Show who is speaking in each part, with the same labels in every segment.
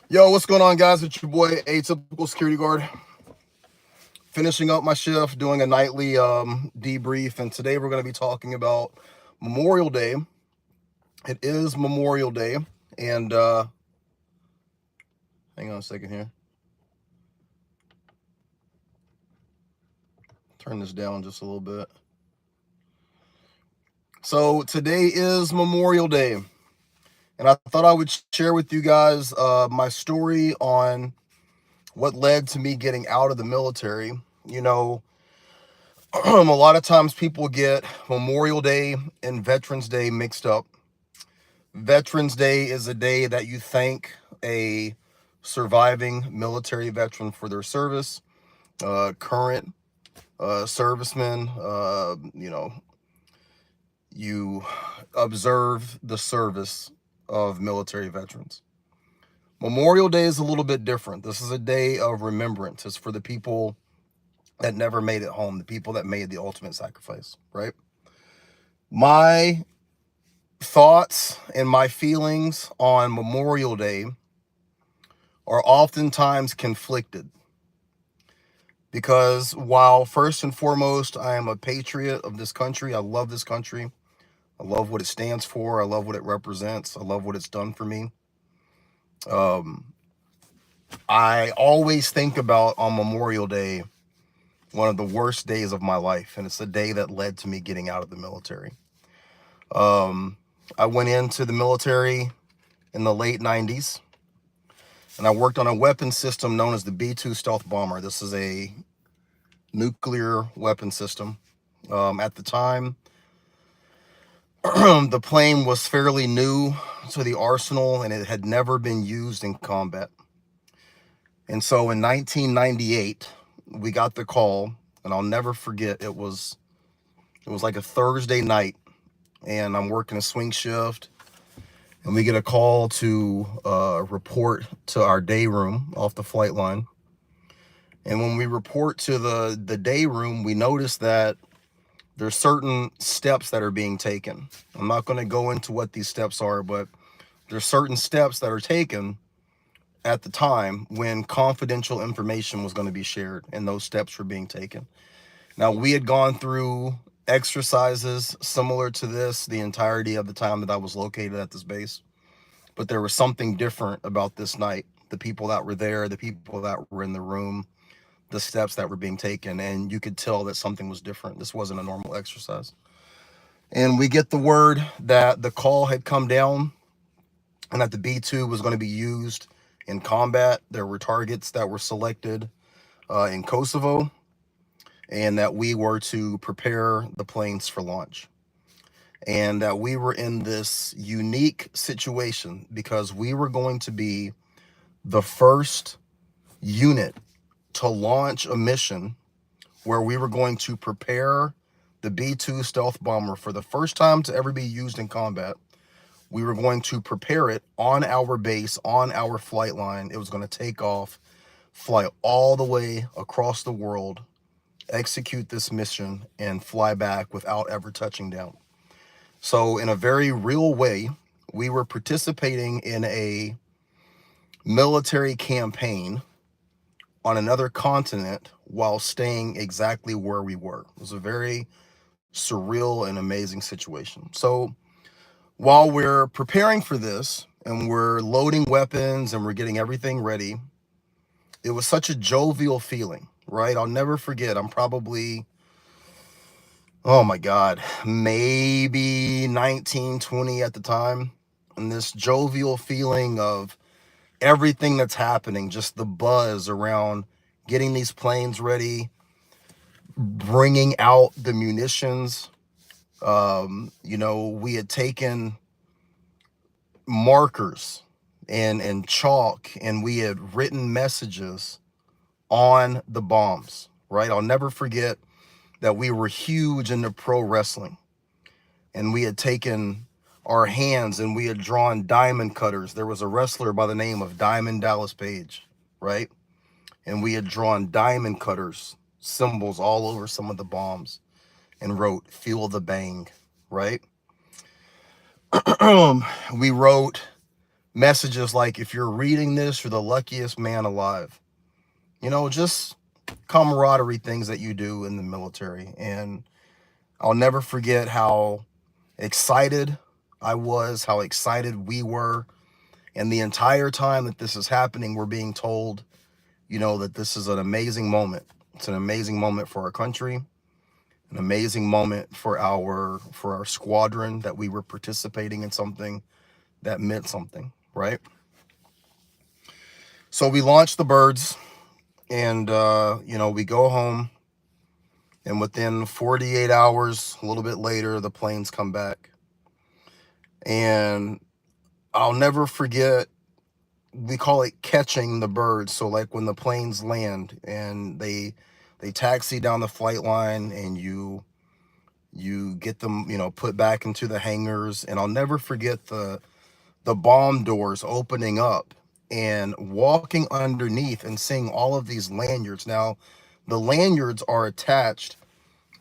Speaker 1: Yo, what's going on, guys? It's your boy, Atypical Security Guard. Finishing up my shift, doing a nightly debrief, and today we're going to be talking about Memorial Day. It is Memorial Day, and hang on a second here. Turn this down just a little bit. So today is Memorial Day, and I thought I would share with you guys my story on what led to me getting out of the military. You know, a lot of times people get Memorial Day and Veterans Day mixed up. Veterans Day is a day that you thank a surviving military veteran for their service, current servicemen. You observe the service of military veterans. Memorial Day is a little bit different. This is a day of remembrance. It's for the people that never made it home, the people that made the ultimate sacrifice, right? My thoughts and my feelings on Memorial Day are oftentimes conflicted because while first and foremost I am a patriot of this country, I love this country, I love what it stands for, I love what it represents, I love what it's done for me. I always think about on Memorial Day one of the worst days of my life, and it's the day that led to me getting out of the military. I went into the military in the late 90s, and I worked on a weapon system known as the B-2 stealth bomber. This is a nuclear weapon system. At the time, the plane was fairly new to the arsenal, and it had never been used in combat. And so in 1998, we got the call, and I'll never forget, it was like a Thursday night, and I'm working a swing shift, and we get a call to report to our day room off the flight line. And when we report to the day room, we notice that there's certain steps that are being taken. I'm not going to go into what these steps are, but there's certain steps that are taken at the time when confidential information was going to be shared, and those steps were being taken. Now, we had gone through exercises similar to this the entirety of the time that I was located at this base, but there was something different about this night. The people that were there, the people that were in the room, the steps that were being taken, and you could tell that something was different. This wasn't a normal exercise. And we get the word that the call had come down and that the B-2 was going to be used in combat. There were targets that were selected in Kosovo, and that we were to prepare the planes for launch. And that we were in this unique situation because we were going to be the first unit to launch a mission where we were going to prepare the B-2 stealth bomber for the first time to ever be used in combat. We were going to prepare it on our base, on our flight line. It was going to take off, fly all the way across the world, execute this mission, and fly back without ever touching down. So in a very real way, we were participating in a military campaign on another continent while staying exactly where we were. It was a very surreal and amazing situation. So while we're preparing for this and we're loading weapons and we're getting everything ready, it was such a jovial feeling, right? I'll never forget. I'm probably, oh my God, maybe 19, 20 at the time. And this jovial feeling of everything that's happening, just the buzz around getting these planes ready, bringing out the munitions. We had taken markers and chalk, and we had written messages on the bombs, right? I'll never forget that we were huge into pro wrestling, and we had taken our hands and we had drawn diamond cutters. There was a wrestler by the name of Diamond Dallas Page, right? And we had drawn diamond cutters, symbols all over some of the bombs, and wrote "Feel the bang," right? We wrote messages like, if you're reading this, you're the luckiest man alive. You know, just camaraderie things that you do in the military. And I'll never forget how excited I was, how excited we were. And the entire time that this is happening, we're being told, you know, that this is an amazing moment. It's an amazing moment for our country, an amazing moment for our squadron, that we were participating in something that meant something, right? So we launched the birds, and you know, we go home, and within 48 hours, a little bit later, the planes come back. And I'll never forget, we call it catching the birds. So like when the planes land and they taxi down the flight line, and you get them, you know, put back into the hangars. And I'll never forget the bomb doors opening up and walking underneath and seeing all of these lanyards. Now, the lanyards are attached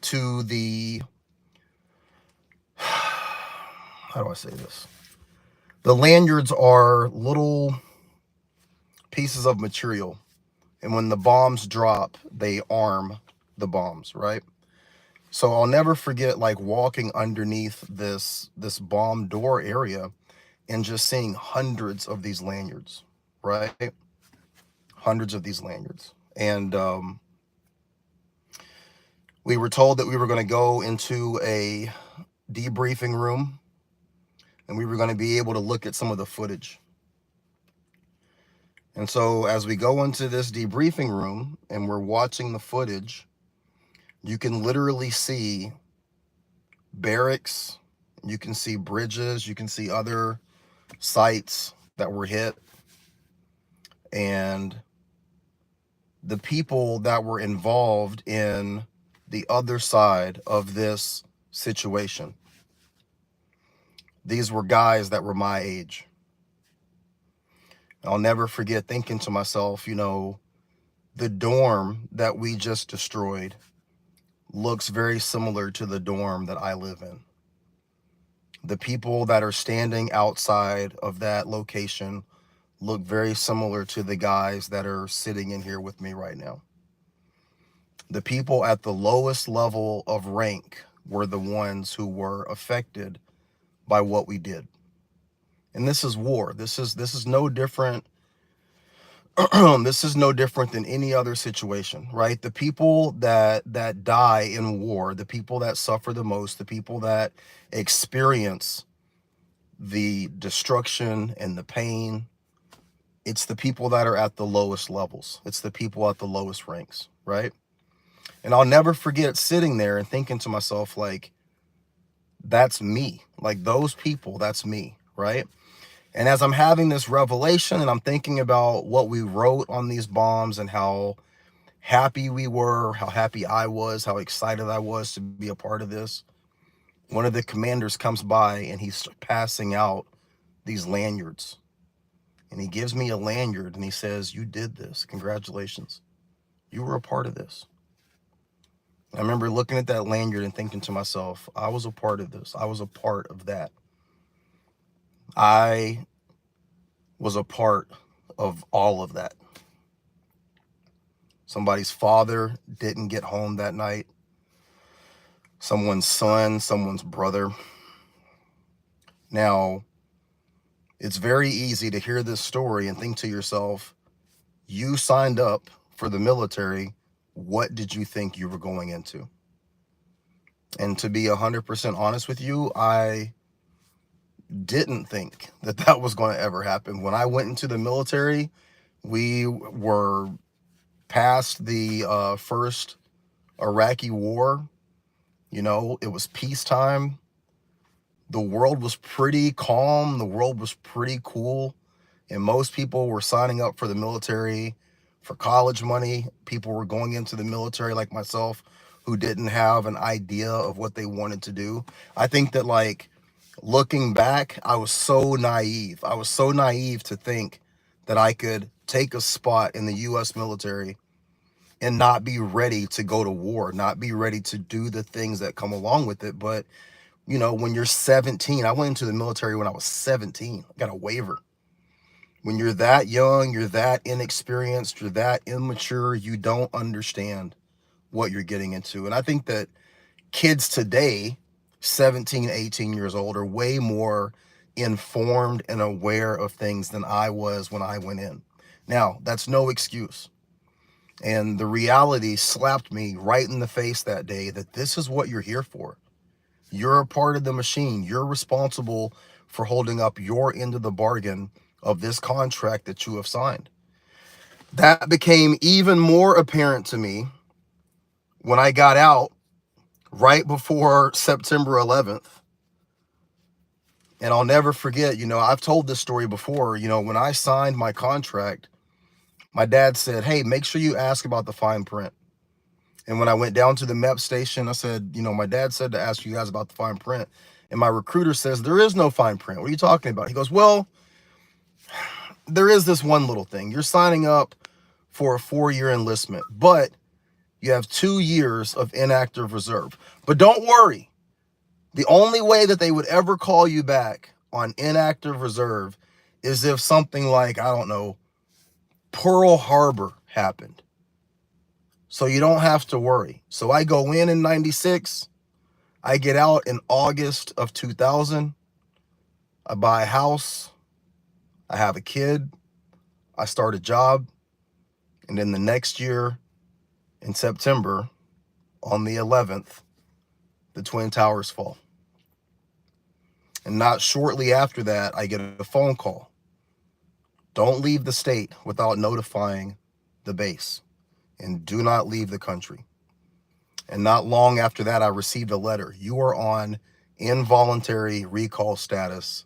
Speaker 1: to the, how do I say this? The lanyards are little pieces of material, and when the bombs drop, they arm the bombs, right? So I'll never forget, like, walking underneath this bomb door area and just seeing hundreds of these lanyards, right? Hundreds of these lanyards. And we were told that we were going to go into a debriefing room, and we were going to be able to look at some of the footage. And so as we go into this debriefing room and we're watching the footage, you can literally see barracks, you can see bridges, you can see other sites that were hit, and the people that were involved in the other side of this situation. These were guys that were my age. I'll never forget thinking to myself, you know, the dorm that we just destroyed looks very similar to the dorm that I live in. The people that are standing outside of that location look very similar to the guys that are sitting in here with me right now. The people at the lowest level of rank were the ones who were affected by what we did. And this is war. This is no different. This is no different than any other situation, right? The people that die in war, the people that suffer the most, the people that experience the destruction and the pain, it's the people that are at the lowest levels. It's the people at the lowest ranks, right? And I'll never forget sitting there and thinking to myself, like, that's me. Like, those people, that's me, right? And as I'm having this revelation and I'm thinking about what we wrote on these bombs and how happy we were, how happy I was, how excited I was to be a part of this, one of the commanders comes by and he's passing out these lanyards. And he gives me a lanyard and he says, "You did this. Congratulations. You were a part of this." I remember looking at that lanyard and thinking to myself, I was a part of this. I was a part of that. I was a part of all of that. Somebody's father didn't get home that night. Someone's son, someone's brother. Now, it's very easy to hear this story and think to yourself, you signed up for the military. What did you think you were going into? And to be 100% honest with you, I didn't think that that was going to ever happen. When I went into the military, we were past the first Iraqi war. You know, it was peacetime. The world was pretty calm. The world was pretty cool. And most people were signing up for the military for college money. People were going into the military like myself who didn't have an idea of what they wanted to do. I think that, like, looking back, I was so naive. I was so naive to think that I could take a spot in the U.S. military and not be ready to go to war, not be ready to do the things that come along with it. But, you know, when you're 17, I went into the military when I was 17. I got a waiver. When you're that young, you're that inexperienced, you're that immature, you don't understand what you're getting into. And I think that kids today, 17, 18 years old, are way more informed and aware of things than I was when I went in. Now, that's no excuse. And the reality slapped me right in the face that day that this is what you're here for. You're a part of the machine. You're responsible for holding up your end of the bargain of this contract that you have signed. That became even more apparent to me when I got out right before September 11th. And I'll never forget, I've told this story before, when I signed my contract, my dad said, hey, make sure you ask about the fine print. And when I went down to the MEP station, I said, my dad said to ask you guys about the fine print. And my recruiter says, there is no fine print. What are you talking about? He goes, well, there is this one little thing. You're signing up for a 4-year enlistment, but you have 2 years of inactive reserve. But don't worry. The only way that they would ever call you back on inactive reserve is if something like, I don't know, Pearl Harbor happened. So you don't have to worry. So I go in 96. I get out in August of 2000. I buy a house. I have a kid. I start a job. And then the next year in September, on the 11th, the Twin Towers fall. And not shortly after that, I get a phone call. Don't leave the state without notifying the base, and do not leave the country. And not long after that, I received a letter. You are on involuntary recall status.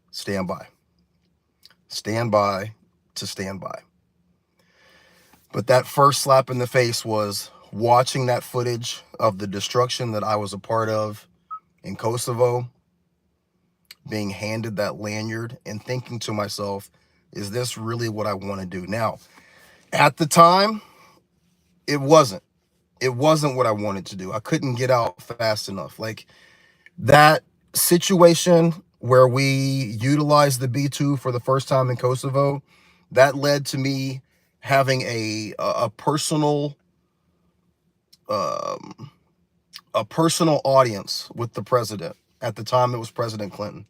Speaker 1: Stand by. Stand by to stand by. But that first slap in the face was watching that footage of the destruction that I was a part of in Kosovo, being handed that lanyard and thinking to myself, is this really what I want to do? Now, at the time, it wasn't. It wasn't what I wanted to do. I couldn't get out fast enough. Like that situation where we utilized the B2 for the first time in Kosovo, that led to me having a personal audience with the president. At the time, it was President Clinton.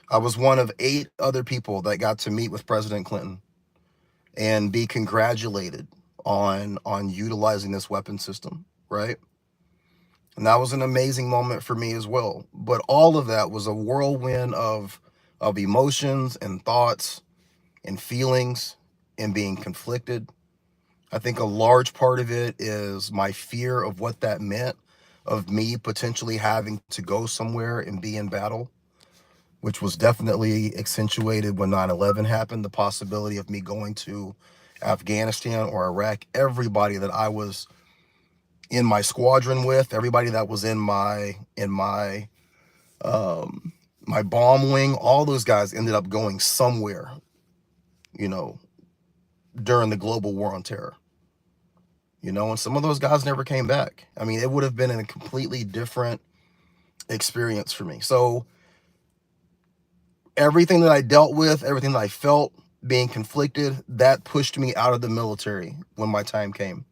Speaker 1: I was one of 8 other people that got to meet with President Clinton and be congratulated on utilizing this weapon system, right? And that was an amazing moment for me as well. But all of that was a whirlwind of emotions and thoughts and feelings and being conflicted. I think a large part of it is my fear of what that meant, of me potentially having to go somewhere and be in battle, which was definitely accentuated when 9/11 happened. The possibility of me going to Afghanistan or Iraq. Everybody that I was in my squadron with, everybody that was in my my bomb wing, all those guys ended up going somewhere, during the global war on terror. And some of those guys never came back. I mean, it would have been a completely different experience for me. So everything that I dealt with, everything that I felt, being conflicted, that pushed me out of the military when my time came.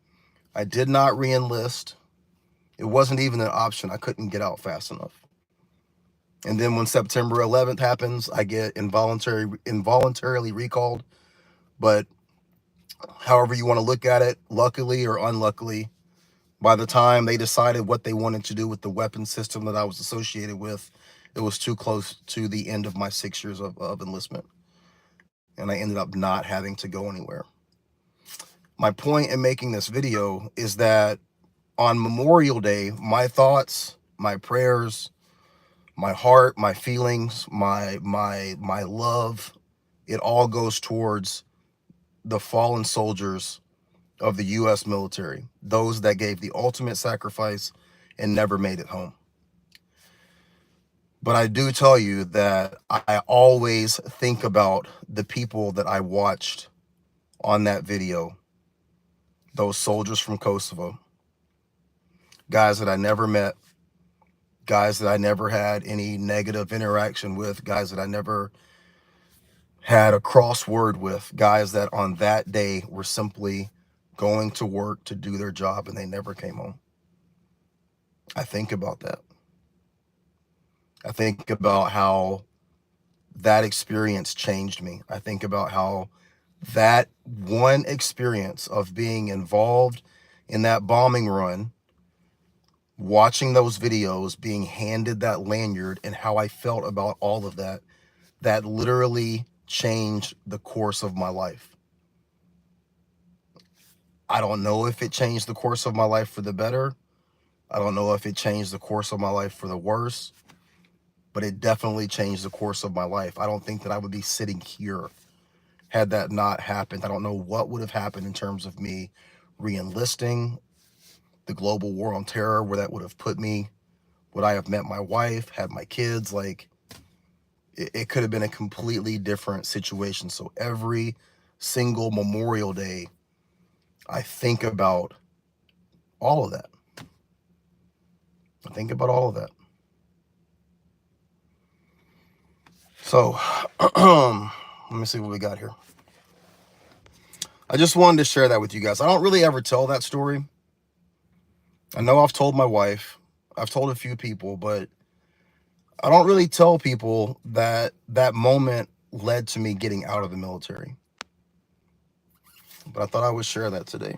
Speaker 1: I did not re-enlist. It wasn't even an option. I couldn't get out fast enough. And then when September 11th happens, I get involuntarily recalled. But however you want to look at it, luckily or unluckily, by the time they decided what they wanted to do with the weapon system that I was associated with, it was too close to the end of my 6 years of enlistment. And I ended up not having to go anywhere. My point in making this video is that on Memorial Day, my thoughts, my prayers, my heart, my feelings, my love, it all goes towards the fallen soldiers of the U.S. military, those that gave the ultimate sacrifice and never made it home. But I do tell you that I always think about the people that I watched on that video, those soldiers from Kosovo, guys that I never met, guys that I never had any negative interaction with, guys that I never had a crossword with guys that on that day were simply going to work to do their job and they never came home. I think about that. I think about how that experience changed me. I think about how that one experience of being involved in that bombing run, watching those videos, being handed that lanyard, and how I felt about all of that, that literally changed the course of my life. I don't know if it changed the course of my life for the better. I don't know if it changed the course of my life for the worse, but it definitely changed the course of my life. I don't think that I would be sitting here had that not happened. I don't know what would have happened in terms of me re-enlisting, the global war on terror, where that would have put me. Would I have met my wife, had my kids? Like, it could have been a completely different situation. So every single Memorial Day, I think about all of that. I think about all of that. So let me see what we got here. I just wanted to share that with you guys. I don't really ever tell that story. I know I've told my wife, I've told a few people, but I don't really tell people that that moment led to me getting out of the military. But I thought I would share that today.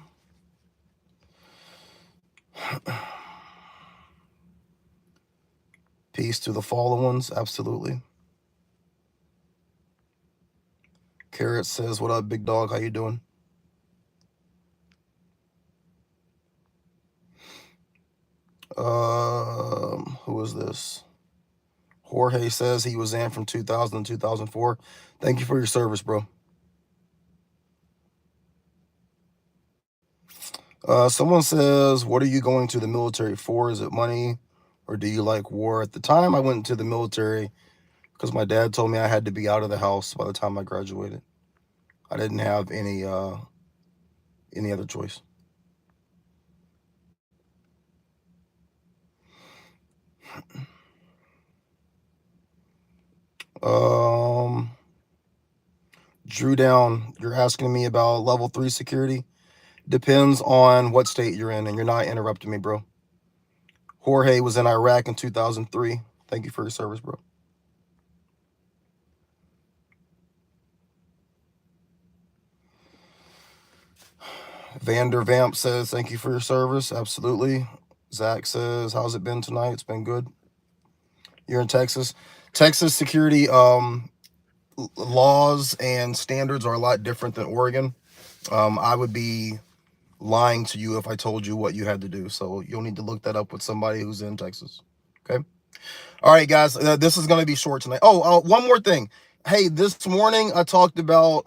Speaker 1: Peace to the fallen ones, absolutely. Carrot says, what up, big dog? How you doing? Who is this? Jorge says he was in from 2000 to 2004. Thank you for your service, bro. Someone says, what are you going to the military for? Is it money or do you like war? At the time I went to the military because my dad told me I had to be out of the house by the time I graduated. I didn't have any other choice. Drew Down, you're asking me about level 3 security. Depends on what state you're in, and you're not interrupting me, bro. Jorge was in Iraq in 2003. Thank you for your service, bro. Vander Vamp says, thank you for your service. Absolutely. Zach says, how's it been tonight? It's been good. You're in Texas. Texas security laws and standards are a lot different than Oregon. I would be lying to you if I told you what you had to do. So you'll need to look that up with somebody who's in Texas. Okay. All right, guys, this is going to be short tonight. Oh, one more thing. Hey, this morning I talked about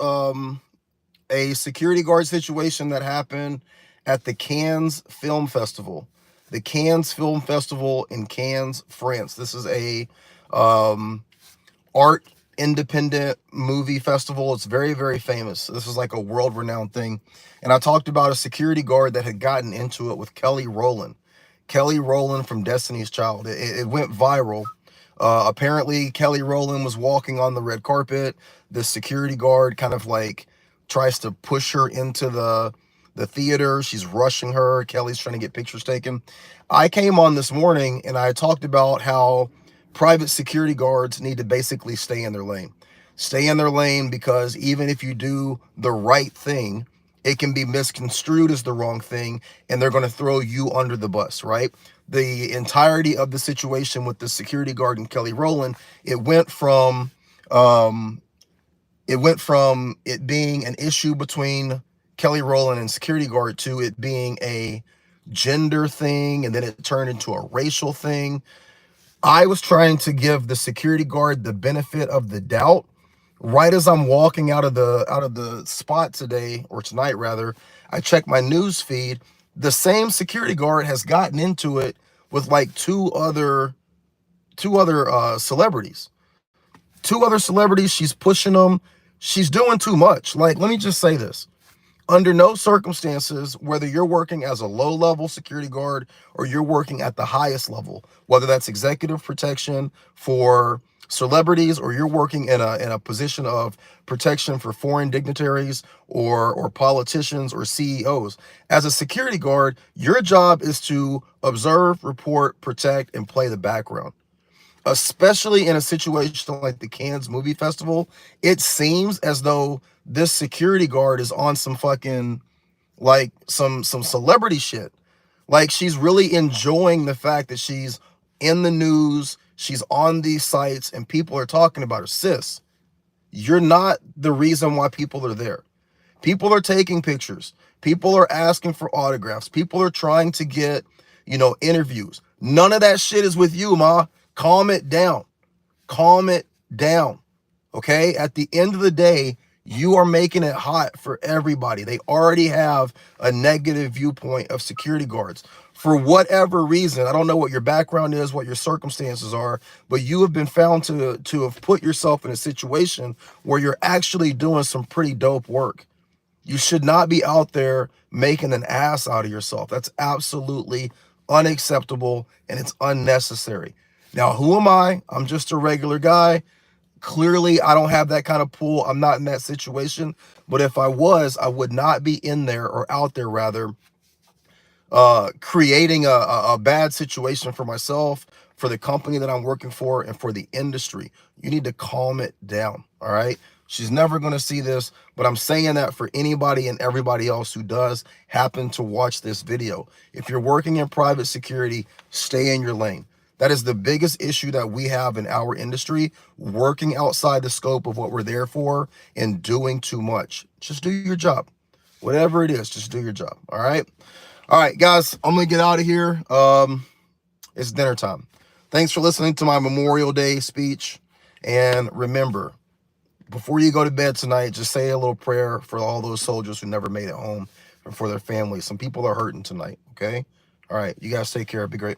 Speaker 1: a security guard situation that happened at the Cannes Film Festival. The Cannes Film Festival in Cannes, France. This is a art independent movie festival. It's very, very famous. This is like a world-renowned thing. And I talked about a security guard that had gotten into it with Kelly Rowland. Kelly Rowland from Destiny's Child. It went viral. Apparently, Kelly Rowland was walking on the red carpet. The security guard kind of like tries to push her into the theater. She's rushing her. Kelly's trying to get pictures taken. I came on this morning and I talked about how private security guards need to basically stay in their lane. Stay in their lane, because even if you do the right thing, it can be misconstrued as the wrong thing, and they're going to throw you under the bus, right? The entirety of the situation with the security guard and Kelly Rowland, it went from it being an issue between Kelly Rowland and security guard to it being a gender thing, and then it turned into a racial thing. I was trying to give the security guard the benefit of the doubt. Right as I'm walking out of the spot today, or tonight rather, I check my news feed. The same security guard has gotten into it with like two other celebrities. Two other celebrities. She's pushing them. She's doing too much. Like, let me just say this. Under no circumstances, whether you're working as a low-level security guard or you're working at the highest level, whether that's executive protection for celebrities, or you're working in a position of protection for foreign dignitaries or politicians or CEOs. As a security guard, your job is to observe, report, protect, and play the background. Especially in a situation like the Cannes Movie Festival, it seems as though this security guard is on some fucking, like, some celebrity shit. Like, she's really enjoying the fact that she's in the news, she's on these sites, and people are talking about her. Sis, you're not the reason why people are there. People are taking pictures. People are asking for autographs. People are trying to get, interviews. None of that shit is with you, ma. Calm it down. Calm it down. Okay? At the end of the day, you are making it hot for everybody. They already have a negative viewpoint of security guards. For whatever reason, I don't know what your background is, what your circumstances are, but you have been found to have put yourself in a situation where you're actually doing some pretty dope work. You should not be out there making an ass out of yourself. That's absolutely unacceptable, and it's unnecessary. Now, who am I? I'm just a regular guy. Clearly, I don't have that kind of pull. I'm not in that situation. But if I was, I would not be in there, or out there rather, creating a bad situation for myself, for the company that I'm working for, and for the industry. You need to calm it down, all right? She's never going to see this, but I'm saying that for anybody and everybody else who does happen to watch this video. If you're working in private security, stay in your lane. That is the biggest issue that we have in our industry, working outside the scope of what we're there for and doing too much. Just do your job. Whatever it is, just do your job, all right? All right, guys, I'm going to get out of here. It's dinner time. Thanks for listening to my Memorial Day speech. And remember, before you go to bed tonight, just say a little prayer for all those soldiers who never made it home and for their families. Some people are hurting tonight, okay? All right, you guys take care. Be great.